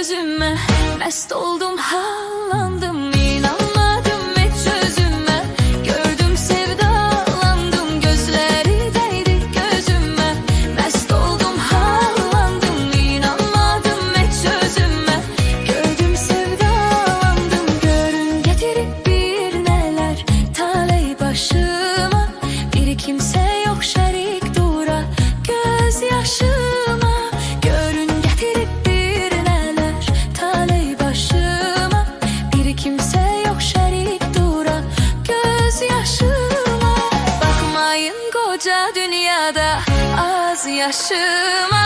çözüme. Mest oldum, hallandım, inanmadım hiç çözüme. Gördüm, sevdalandım, gözleri değdi gözüme. Mest oldum, hallandım, inanmadım hiç çözüme. Gördüm, sevdalandım, görün getirip bir neler taley başıma. Bir kimse yok şerik dura gözyaşıma. Görün getirip bir neler taley başıma. Bir kimse yok şerik dura gözyaşıma. Bakmayın koca dünyada az yaşıma.